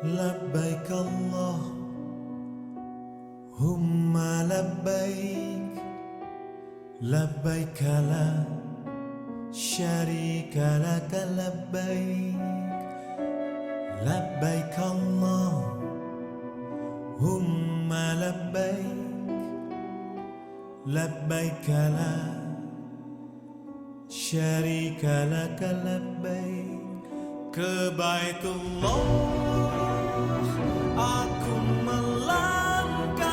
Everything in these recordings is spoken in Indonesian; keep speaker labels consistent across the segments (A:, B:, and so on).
A: لبيك اللهم لبيك لبيك لا شريك لك لبيك لبيك اللهم لبيك لبيك لا شريك لك لبيك ke Baitullah aku melangkah,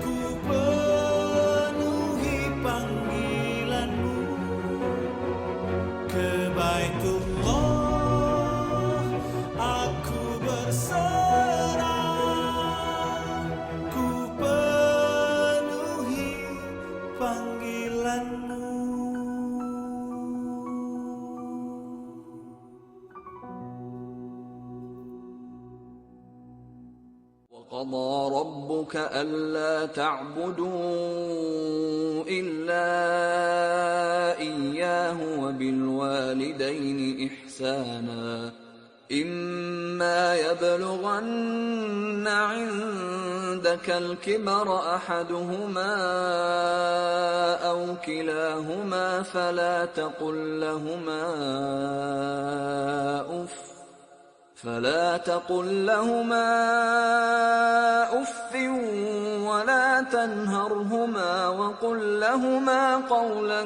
A: ku penuhi panggilanmu. Ke Baitullah aku berserah, ku penuhi panggilanmu.
B: وقضى ربك ألا تعبدوا إلا إياه وبالوالدين إحسانا إما يبلغن عندك الكبر أحدهما أو كلاهما فلا تقل لهما أف ولا تنهرهما وقل لهما قولا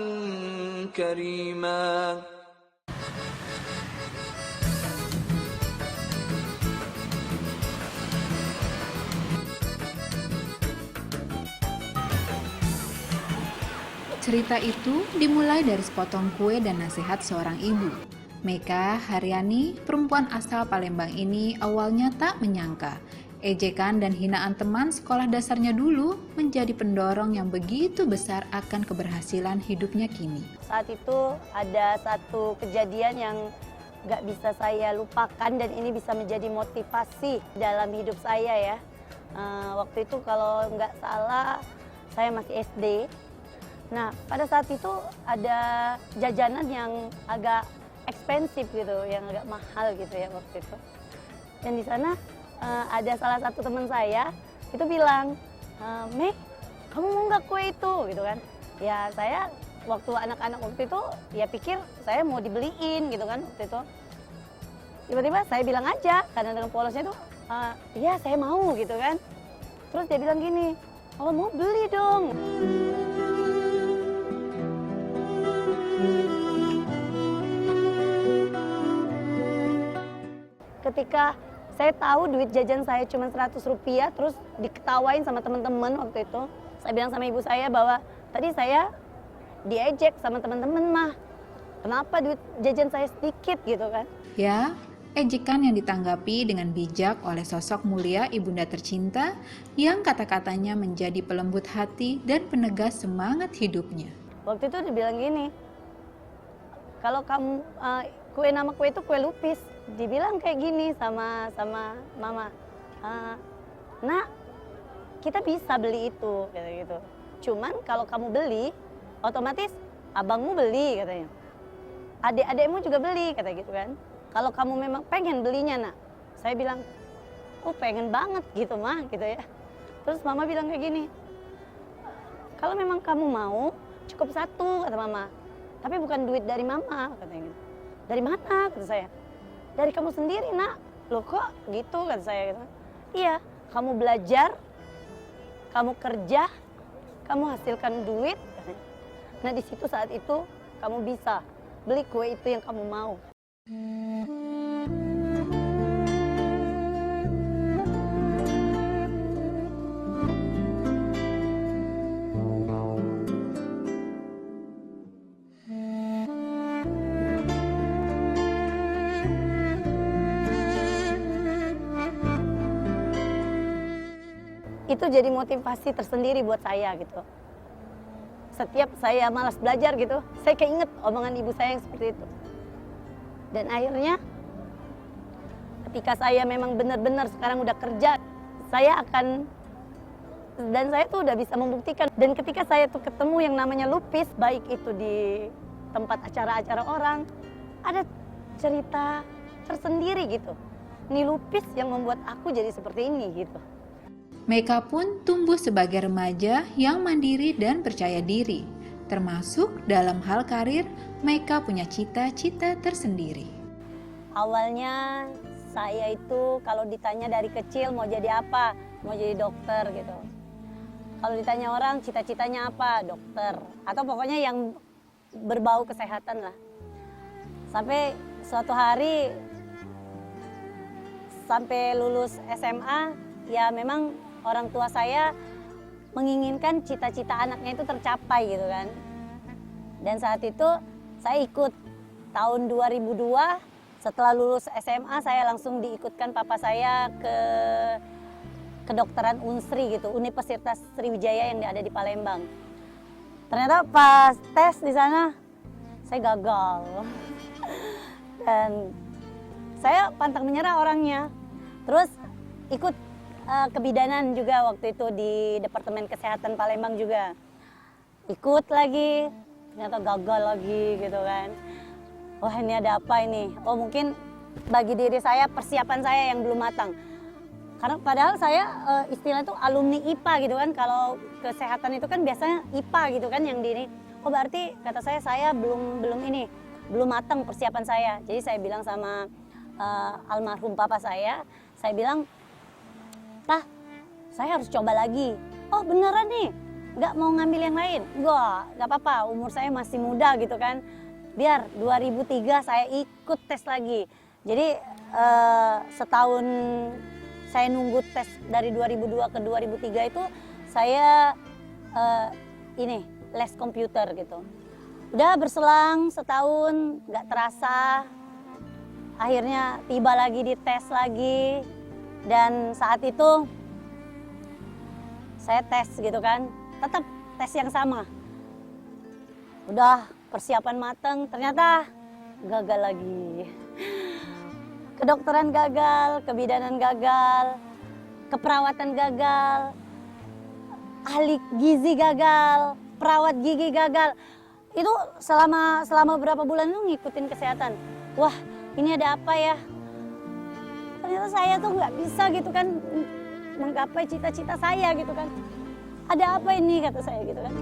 B: كريما.
C: Cerita itu dimulai dari sepotong kue dan nasihat seorang ibu. Meka Haryani, perempuan asal Palembang ini awalnya tak menyangka ejekan dan hinaan teman sekolah dasarnya dulu menjadi pendorong yang begitu besar akan keberhasilan hidupnya kini.
D: Saat itu ada satu kejadian yang gak bisa saya lupakan dan ini bisa menjadi motivasi dalam hidup saya ya. Waktu itu kalau nggak salah saya masih SD. Nah pada saat itu ada jajanan yang agak ekspensif gitu, yang agak mahal gitu ya waktu itu. Dan di sana ada salah satu teman saya itu bilang, Mek, kamu mau nggak kue itu gitu kan? Ya saya waktu anak-anak waktu itu ya pikir saya mau dibeliin gitu kan waktu itu. Tiba-tiba saya bilang aja karena dengan polosnya tuh, iya saya mau gitu kan. Terus dia bilang gini, oh mau beli dong. Ketika saya tahu duit jajan saya cuma 100 rupiah, terus diketawain sama teman-teman waktu itu. Saya bilang sama ibu saya bahwa tadi saya diejek sama teman-teman mah. Kenapa duit jajan saya sedikit gitu kan?
C: Ya, ejekan yang ditanggapi dengan bijak oleh sosok mulia ibunda tercinta yang kata-katanya menjadi pelembut hati dan penegas semangat hidupnya.
D: Waktu itu dibilang gini, kalau kamu nama kue itu kue lupis. Dibilang kayak gini sama mama, nak kita bisa beli itu gitu. Cuman kalau kamu beli, otomatis abangmu beli katanya, adik-adikmu juga beli kata gitu kan. Kalau kamu memang pengen belinya nak, saya bilang, oh pengen banget gitu mah gitu ya. Terus mama bilang kayak gini, kalau memang kamu mau cukup satu kata mama, tapi bukan duit dari mama katanya gitu. Dari mana kata saya? Dari kamu sendiri nak. Loh kok gitu kata saya gitu. Iya, kamu belajar, kamu kerja, kamu hasilkan duit. Nah di situ saat itu kamu bisa beli kue itu yang kamu mau. Itu jadi motivasi tersendiri buat saya gitu. Setiap saya malas belajar gitu, saya keinget omongan ibu saya yang seperti itu. Dan akhirnya ketika saya memang benar-benar sekarang udah kerja, saya akan, dan saya tuh udah bisa membuktikan. Dan ketika saya tuh ketemu yang namanya lupis, baik itu di tempat acara-acara orang, ada cerita tersendiri gitu. ini lupis yang membuat aku jadi seperti ini gitu.
C: Meika pun tumbuh sebagai remaja yang mandiri dan percaya diri. Termasuk dalam hal karir, Meika punya cita-cita tersendiri.
D: Awalnya saya itu kalau ditanya dari kecil mau jadi apa, mau jadi dokter gitu. Kalau ditanya orang cita-citanya apa, dokter. Atau pokoknya yang berbau kesehatan lah. Sampai suatu hari, sampai lulus SMA, ya memang orang tua saya menginginkan cita-cita anaknya itu tercapai gitu kan. Dan saat itu saya ikut tahun 2002. Setelah lulus SMA, saya langsung diikutkan papa saya ke kedokteran Unsri gitu, Universitas Sriwijaya yang ada di Palembang. Ternyata pas tes di sana, saya gagal. Dan saya pantang menyerah orangnya. Terus ikut kebidanan juga waktu itu di Departemen Kesehatan Palembang juga. Ikut lagi, ternyata gagal lagi gitu kan. Wah ini ada apa ini? Oh mungkin bagi diri saya persiapan saya yang belum matang. Karena padahal saya istilah itu alumni IPA gitu kan. Kalau kesehatan itu kan biasanya IPA gitu kan yang di ini. Oh berarti kata saya belum matang persiapan saya. Jadi saya bilang sama almarhum papa saya bilang, "Tah, saya harus coba lagi." Oh beneran nih, nggak mau ngambil yang lain? Nggak apa-apa, umur saya masih muda gitu kan. Biar 2003 saya ikut tes lagi. Jadi setahun saya nunggu tes dari 2002 ke 2003 itu saya les komputer gitu. Udah berselang setahun nggak terasa, akhirnya tiba lagi di tes lagi. Dan saat itu saya tes gitu kan, tetap tes yang sama. Udah persiapan matang, ternyata gagal lagi. Kedokteran gagal, kebidanan gagal, keperawatan gagal, ahli gizi gagal, perawat gigi gagal. Itu selama berapa bulan itu ngikutin kesehatan. Wah, ini ada apa ya? Ternyata saya tuh nggak bisa gitu kan menggapai cita-cita saya gitu kan. Ada apa ini kata saya gitu kan.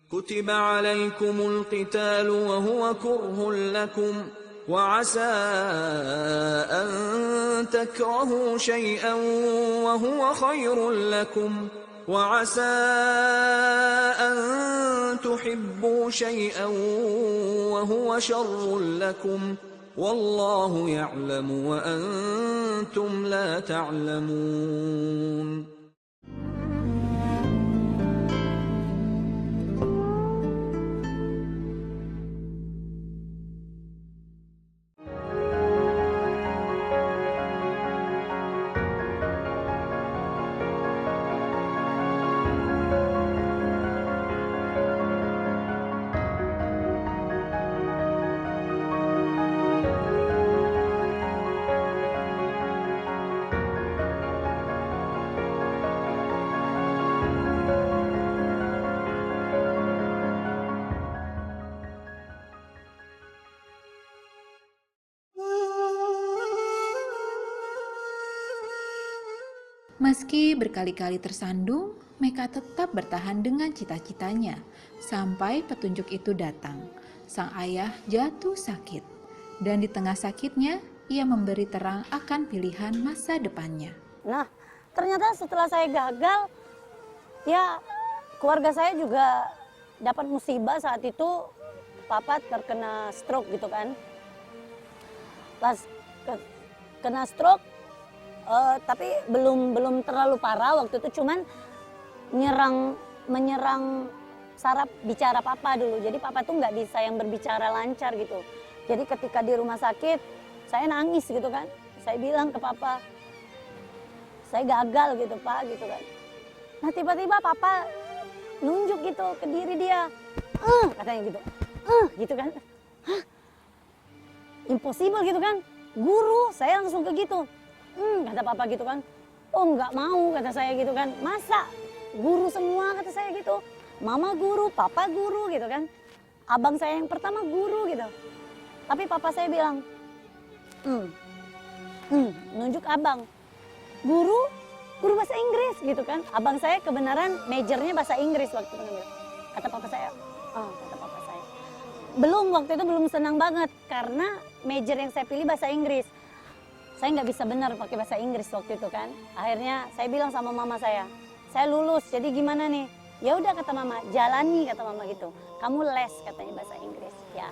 B: كتب عليكم القتال وهو كره لكم وعسى أن تكرهوا شيئا وهو خير لكم وعسى أن تحبوا شيئا وهو شر لكم والله يعلم وأنتم لا تعلمون.
C: Meski berkali-kali tersandung, Meika tetap bertahan dengan cita-citanya sampai petunjuk itu datang. Sang ayah jatuh sakit, dan di tengah sakitnya ia memberi terang akan pilihan masa depannya.
D: Nah, ternyata setelah saya gagal, ya keluarga saya juga dapat musibah saat itu. Papa terkena stroke gitu kan. Pas kena stroke, tapi belum terlalu parah waktu itu, cuman menyerang saraf bicara papa dulu. Jadi papa tuh nggak bisa yang berbicara lancar gitu. Jadi ketika di rumah sakit, saya nangis gitu kan. Saya bilang ke papa, saya gagal gitu pak gitu kan. Nah tiba-tiba papa nunjuk gitu ke diri dia, katanya gitu kan. Hah? Impossible gitu kan. Guru, saya langsung ke gitu. Kata papa gitu kan. Oh nggak mau kata saya gitu kan, masa guru semua kata saya gitu. Mama guru, papa guru gitu kan. Abang saya yang pertama guru gitu. Tapi papa saya bilang, nunjuk abang. Guru bahasa Inggris gitu kan. Abang saya kebenaran majornya bahasa Inggris waktu itu. Kata papa saya, kata papa saya. Waktu itu belum senang banget karena major yang saya pilih bahasa Inggris. Saya nggak bisa benar pakai bahasa Inggris waktu itu kan. Akhirnya saya bilang sama mama saya lulus, jadi gimana nih? Ya udah kata mama, jalani kata mama gitu. Kamu les katanya bahasa Inggris. Ya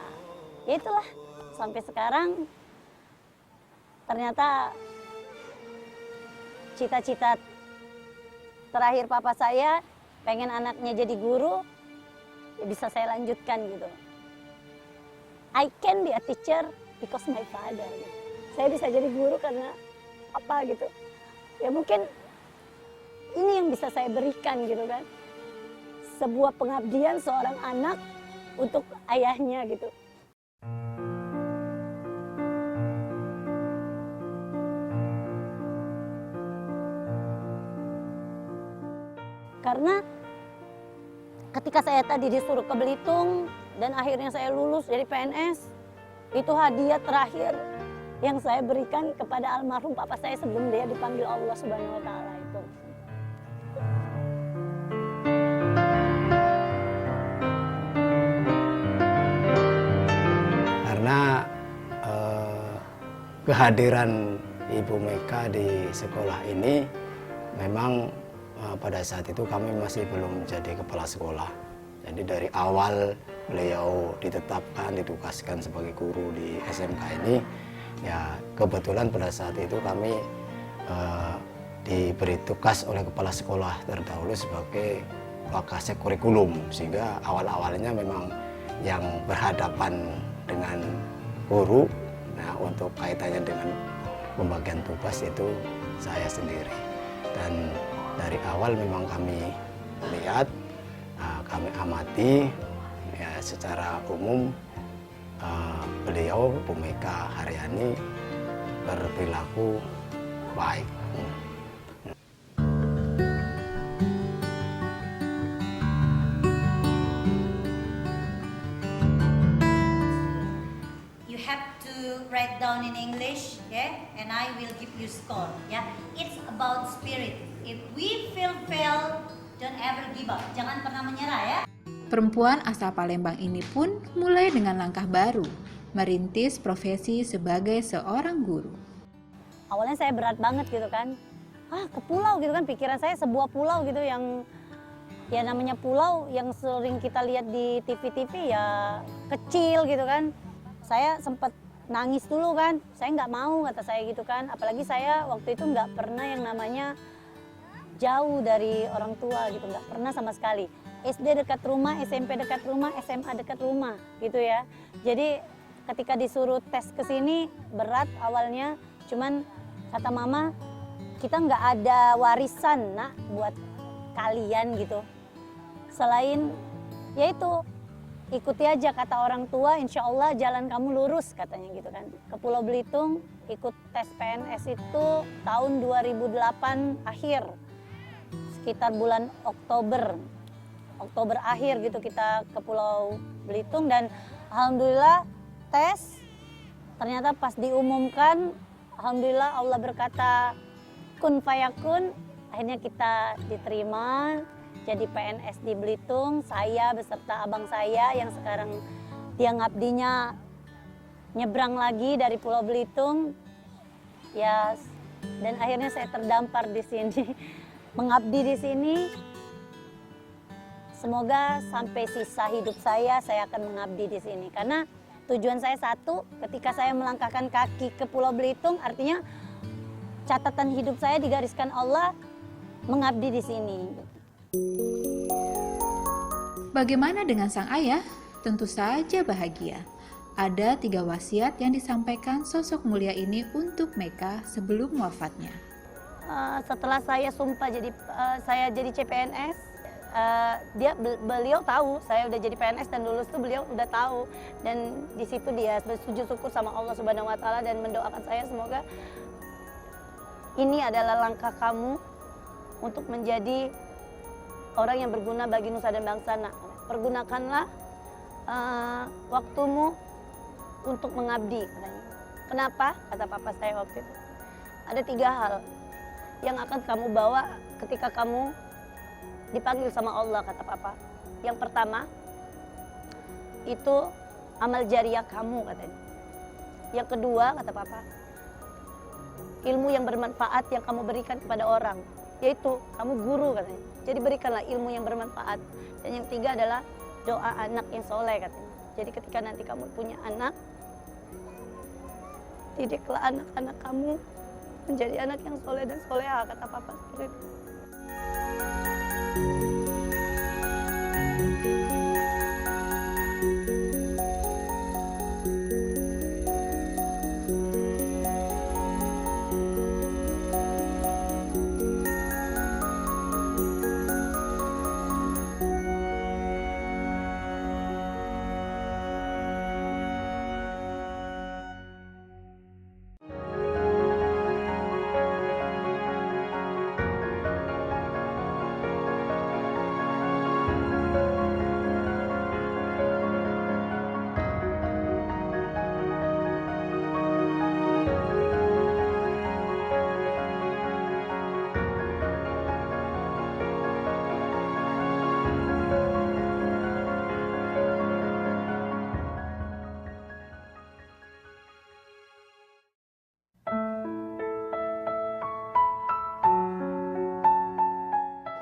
D: itulah sampai sekarang ternyata cita-cita terakhir papa saya pengen anaknya jadi guru, ya bisa saya lanjutkan gitu. I can be a teacher because my father. Gitu. Saya bisa jadi guru karena apa gitu. Ya mungkin ini yang bisa saya berikan gitu kan. Sebuah pengabdian seorang anak untuk ayahnya gitu. Karena ketika saya tadi disuruh ke Belitung dan akhirnya saya lulus dari PNS, itu hadiah terakhir yang saya berikan kepada almarhum papa saya sebelum dia dipanggil Allah Subhanahu wa taala itu.
E: Karena kehadiran Ibu Meka di sekolah ini memang pada saat itu kami masih belum jadi kepala sekolah. Jadi dari awal beliau ditetapkan, ditugaskan sebagai guru di SMK ini, ya kebetulan pada saat itu kami diberi tugas oleh kepala sekolah terdahulu sebagai wakasek kurikulum, sehingga awal-awalnya memang yang berhadapan dengan guru, nah untuk kaitannya dengan pembagian tugas itu saya sendiri. Dan dari awal memang kami lihat, kami amati, ya secara umum beliau, Bu Meka Haryani, berperilaku baik.
F: You have to write down in English, yeah, and I will give you score, yeah. It's about spirit. If we feel fail, don't ever give up. Jangan pernah menyerah ya.
C: Perempuan asal Palembang ini pun mulai dengan langkah baru, merintis profesi sebagai seorang guru.
D: Awalnya saya berat banget gitu kan, ke pulau gitu kan, pikiran saya sebuah pulau gitu yang, ya namanya pulau yang sering kita lihat di TV-TV ya kecil gitu kan. Saya sempat nangis dulu kan, saya nggak mau kata saya gitu kan, apalagi saya waktu itu nggak pernah yang namanya jauh dari orang tua gitu, nggak pernah sama sekali. SD dekat rumah, SMP dekat rumah, SMA dekat rumah gitu ya. Jadi ketika disuruh tes ke sini berat awalnya, cuman kata mama, kita nggak ada warisan nak buat kalian gitu. Selain yaitu ikuti aja kata orang tua, insya Allah jalan kamu lurus katanya gitu kan. Ke Pulau Belitung ikut tes PNS itu tahun 2008 akhir, sekitar bulan Oktober akhir gitu kita ke Pulau Belitung, dan alhamdulillah tes ternyata pas diumumkan, alhamdulillah Allah berkata kun fayakun, akhirnya kita diterima jadi PNS di Belitung. Saya beserta abang saya yang sekarang dia ngabdinya nyebrang lagi dari Pulau Belitung ya, dan akhirnya saya terdampar di sini mengabdi di sini. Semoga sampai sisa hidup saya akan mengabdi di sini. Karena tujuan saya satu, ketika saya melangkahkan kaki ke Pulau Belitung, artinya catatan hidup saya digariskan Allah mengabdi di sini.
C: Bagaimana dengan sang ayah? Tentu saja bahagia. Ada 3 wasiat yang disampaikan sosok mulia ini untuk Meka sebelum wafatnya.
D: Setelah saya sumpah saya jadi CPNS, beliau tahu saya udah jadi PNS dan lulus tuh beliau udah tahu, dan di situ dia bersujud syukur sama Allah Subhanahu wa taala dan mendoakan saya semoga ini adalah langkah kamu untuk menjadi orang yang berguna bagi nusa dan bangsa. Nak, pergunakanlah waktumu untuk mengabdi. Kenapa? Kata papa saya waktu itu. Ada 3 hal yang akan kamu bawa ketika kamu dipanggil sama Allah, kata papa. Yang pertama, itu amal jariah kamu, katanya. Yang kedua, kata papa, ilmu yang bermanfaat yang kamu berikan kepada orang, yaitu kamu guru, katanya. Jadi berikanlah ilmu yang bermanfaat. Dan yang ketiga adalah doa anak yang soleh, katanya. Jadi ketika nanti kamu punya anak, didiklah anak-anak kamu menjadi anak yang soleh dan soleha, kata papa seperti itu.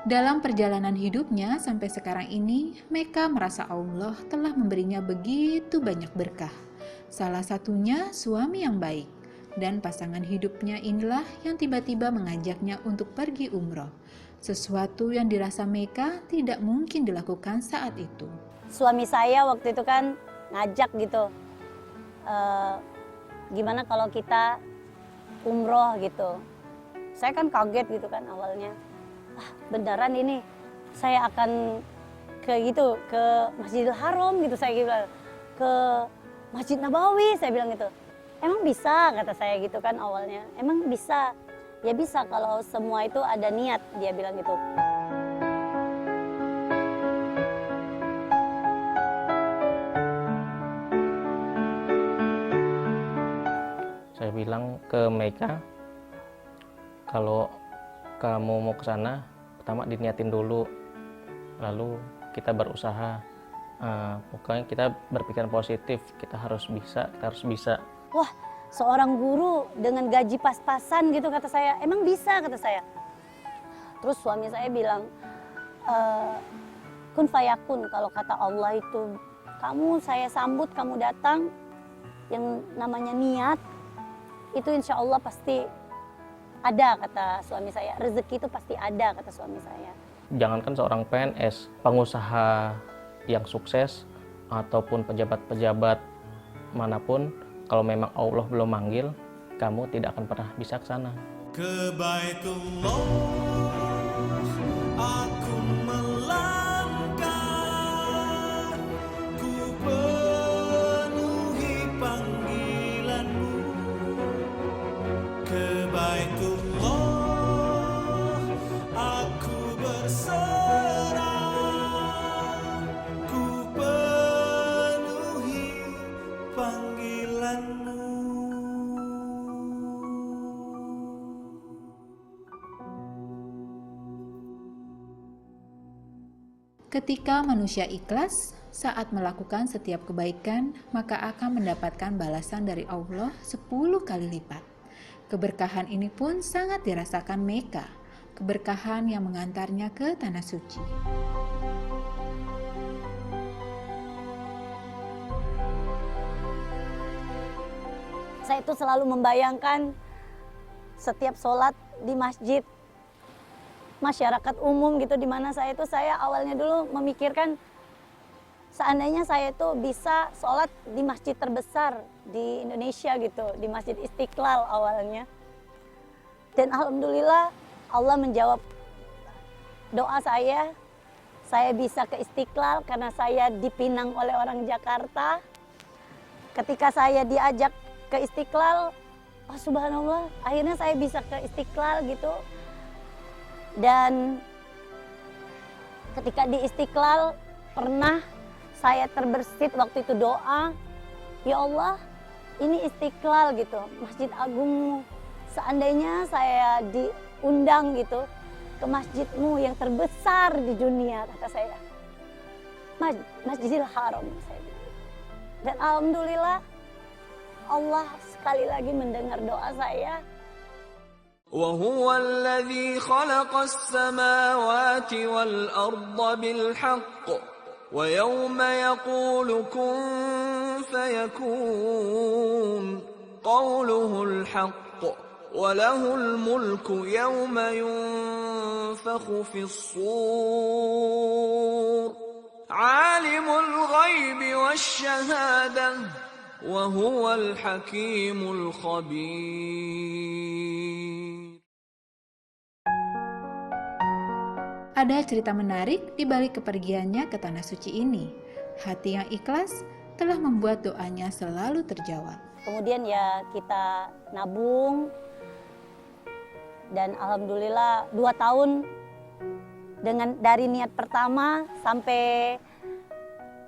C: Dalam perjalanan hidupnya sampai sekarang ini, Meka merasa Allah telah memberinya begitu banyak berkah. Salah satunya suami yang baik, dan pasangan hidupnya inilah yang tiba-tiba mengajaknya untuk pergi umroh. Sesuatu yang dirasa Meka tidak mungkin dilakukan saat itu.
D: Suami saya waktu itu kan ngajak gitu, gimana kalau kita umroh gitu. Saya kan kaget gitu kan awalnya. Beneran ini saya akan ke Masjidil Haram gitu, saya bilang ke Masjid Nabawi, saya bilang gitu. Emang bisa, kata saya gitu kan awalnya. Emang bisa? Ya bisa kalau semua itu ada niat, dia bilang gitu.
G: Saya bilang ke Meka, kalau kamu mau ke sana, pertama diniatin dulu, lalu kita berusaha. Pokoknya kita berpikiran positif, kita harus bisa.
D: Wah, seorang guru dengan gaji pas-pasan gitu, kata saya. Emang bisa, kata saya. Terus suami saya bilang, kun fayakun, kalau kata Allah itu, saya sambut, kamu datang, yang namanya niat, itu insya Allah pasti ada, kata suami saya. Rezeki itu pasti ada, kata suami saya.
G: Jangankan seorang PNS, pengusaha yang sukses ataupun pejabat-pejabat manapun, kalau memang Allah belum manggil, kamu tidak akan pernah bisa ke sana.
A: Ke Baitullah aku melangkah, ku penuhi panggilanmu. Ke Baitullah aku berserah, ku penuhi panggilanmu.
C: Ketika manusia ikhlas saat melakukan setiap kebaikan, maka akan mendapatkan balasan dari Allah 10 kali lipat. Keberkahan ini pun sangat dirasakan Meka, keberkahan yang mengantarnya ke Tanah Suci.
D: Saya itu selalu membayangkan setiap sholat di masjid, masyarakat umum gitu, di mana saya awalnya dulu memikirkan seandainya saya itu bisa sholat di masjid terbesar di Indonesia gitu, di Masjid Istiqlal awalnya. Dan alhamdulillah Allah menjawab doa saya bisa ke Istiqlal karena saya dipinang oleh orang Jakarta. Ketika saya diajak ke Istiqlal, oh subhanallah, akhirnya saya bisa ke Istiqlal gitu. Dan ketika di Istiqlal pernah saya terbersit waktu itu doa, ya Allah, ini Istiqlal gitu, Masjid Agungmu. Seandainya saya diundang gitu ke masjidmu yang terbesar di dunia, kata saya, Masjidil Haram, saya bilang. Dan alhamdulillah Allah sekali lagi mendengar doa saya.
B: وهو الذي خلق السماوات والأرض بالحق ويوم يقول كن فيكون قوله الحق وله الملك يوم ينفخ في الصور عالم الغيب والشهادة وهو الحكيم الخبير.
C: Ada cerita menarik di balik kepergiannya ke tanah suci ini. Hati yang ikhlas telah membuat doanya selalu terjawab.
D: Kemudian ya kita nabung, dan alhamdulillah 2 tahun dari niat pertama sampai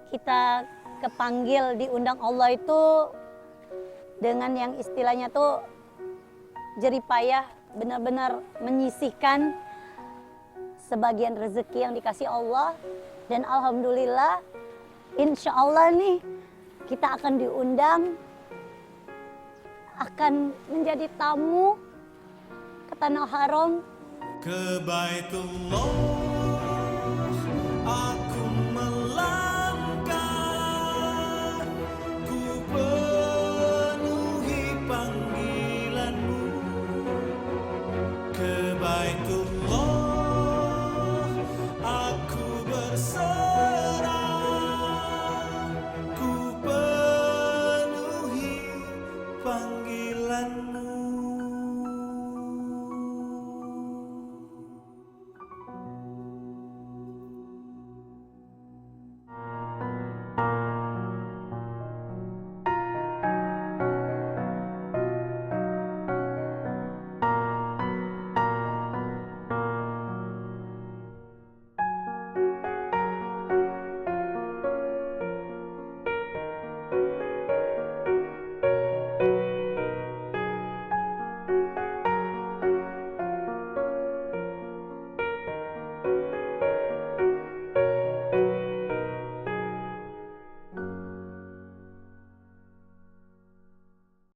D: kita kepanggil diundang Allah itu dengan yang istilahnya tuh jeripayah, benar-benar menyisihkan sebagian rezeki yang dikasih Allah. Dan alhamdulillah insya Allah nih kita akan diundang, akan menjadi tamu ke Tanah Haram.
A: Ke Baitullah aku melangkah, ku penuhi panggilanmu. Ke Baitullah aku berserah, ku penuhi panggilanmu.